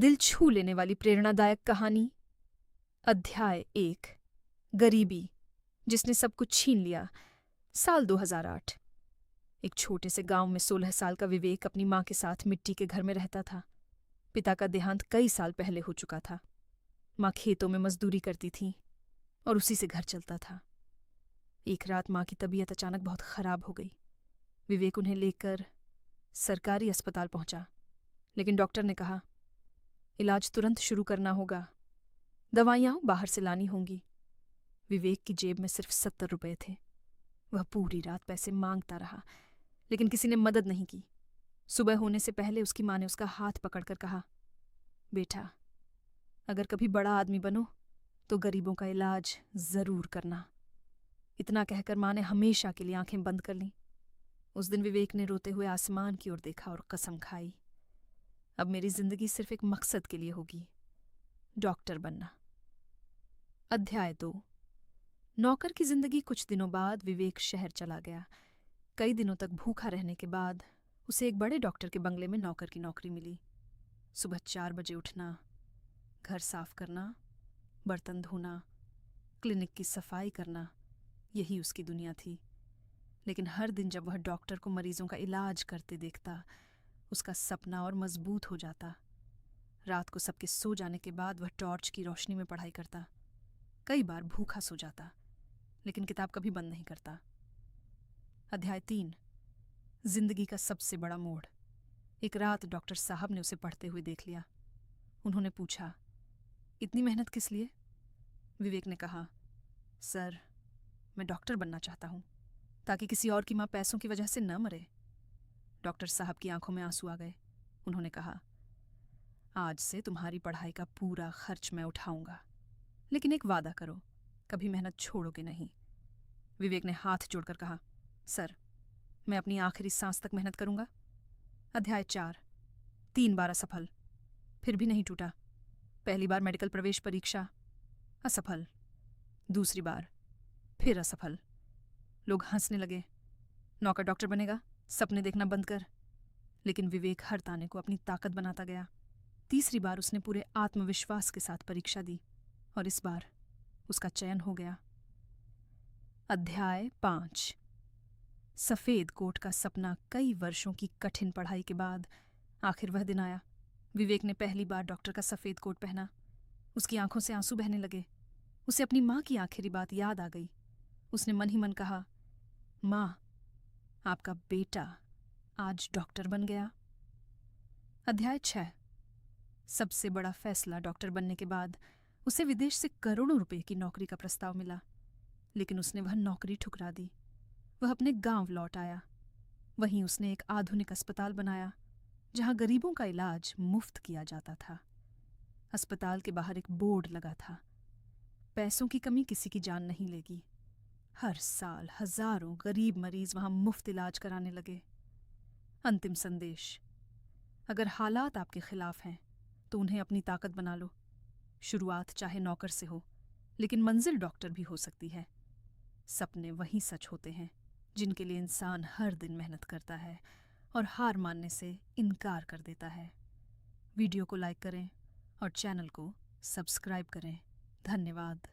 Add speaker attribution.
Speaker 1: दिल छू लेने वाली प्रेरणादायक कहानी। अध्याय 1। गरीबी जिसने सब कुछ छीन लिया। साल 2008। एक छोटे से गांव में 16 साल का विवेक अपनी मां के साथ मिट्टी के घर में रहता था। पिता का देहांत कई साल पहले हो चुका था। मां खेतों में मजदूरी करती थी और उसी से घर चलता था। एक रात मां की तबीयत अचानक बहुत खराब हो गई। विवेक उन्हें लेकर सरकारी अस्पताल पहुंचा, लेकिन डॉक्टर ने कहा, इलाज तुरंत शुरू करना होगा, दवाइयां बाहर से लानी होंगी। विवेक की जेब में सिर्फ 70 रुपए थे। वह पूरी रात पैसे मांगता रहा, लेकिन किसी ने मदद नहीं की। सुबह होने से पहले उसकी मां ने उसका हाथ पकड़कर कहा, बेटा, अगर कभी बड़ा आदमी बनो तो गरीबों का इलाज जरूर करना। इतना कहकर मां ने हमेशा के लिए आंखें बंद कर लीं। उस दिन विवेक ने रोते हुए आसमान की ओर देखा और कसम खाई, अब मेरी जिंदगी सिर्फ एक मकसद के लिए होगी, डॉक्टर बनना। अध्याय 2। नौकर की जिंदगी। कुछ दिनों बाद विवेक शहर चला गया। कई दिनों तक भूखा रहने के बाद उसे एक बड़े डॉक्टर के बंगले में नौकर की नौकरी मिली। सुबह 4 बजे उठना, घर साफ करना, बर्तन धोना, क्लिनिक की सफाई करना, यही उसकी दुनिया थी। लेकिन हर दिन जब वह डॉक्टर को मरीजों का इलाज करते देखता, उसका सपना और मजबूत हो जाता। रात को सबके सो जाने के बाद वह टॉर्च की रोशनी में पढ़ाई करता। कई बार भूखा सो जाता, लेकिन किताब कभी बंद नहीं करता। अध्याय 3। जिंदगी का सबसे बड़ा मोड़। एक रात डॉक्टर साहब ने उसे पढ़ते हुए देख लिया। उन्होंने पूछा, इतनी मेहनत किस लिए? विवेक ने कहा, सर, मैं डॉक्टर बनना चाहता हूं, ताकि किसी और की मां पैसों की वजह से न मरे। डॉक्टर साहब की आंखों में आंसू आ गए। उन्होंने कहा, आज से तुम्हारी पढ़ाई का पूरा खर्च मैं उठाऊंगा, लेकिन एक वादा करो, कभी मेहनत छोड़ोगे नहीं। विवेक ने हाथ जोड़कर कहा, सर, मैं अपनी आखिरी सांस तक मेहनत करूंगा। अध्याय 4। 3 बार असफल, फिर भी नहीं टूटा। पहली बार मेडिकल प्रवेश परीक्षा, असफल। दूसरी बार, फिर असफल। लोग हंसने लगे, नौकर डॉक्टर बनेगा, सपने देखना बंद कर। लेकिन विवेक हर ताने को अपनी ताकत बनाता गया। तीसरी बार उसने पूरे आत्मविश्वास के साथ परीक्षा दी और इस बार उसका चयन हो गया। अध्याय 5। सफेद कोट का सपना। कई वर्षों की कठिन पढ़ाई के बाद आखिर वह दिन आया। विवेक ने पहली बार डॉक्टर का सफेद कोट पहना। उसकी आंखों से आंसू बहने लगे। उसे अपनी मां की आखिरी बात याद आ गई। उसने मन ही मन कहा, मां, आपका बेटा आज डॉक्टर बन गया। अध्याय 6। सबसे बड़ा फैसला। डॉक्टर बनने के बाद उसे विदेश से करोड़ों रुपए की नौकरी का प्रस्ताव मिला, लेकिन उसने वह नौकरी ठुकरा दी। वह अपने गांव लौट आया। वहीं उसने एक आधुनिक अस्पताल बनाया, जहां गरीबों का इलाज मुफ्त किया जाता था। अस्पताल के बाहर एक बोर्ड लगा था, पैसों की कमी किसी की जान नहीं लेगी। हर साल हजारों गरीब मरीज वहां मुफ्त इलाज कराने लगे। अंतिम संदेश, अगर हालात आपके खिलाफ हैं तो उन्हें अपनी ताकत बना लो। शुरुआत चाहे नौकर से हो, लेकिन मंजिल डॉक्टर भी हो सकती है। सपने वही सच होते हैं जिनके लिए इंसान हर दिन मेहनत करता है और हार मानने से इनकार कर देता है। वीडियो को लाइक करें और चैनल को सब्सक्राइब करें। धन्यवाद।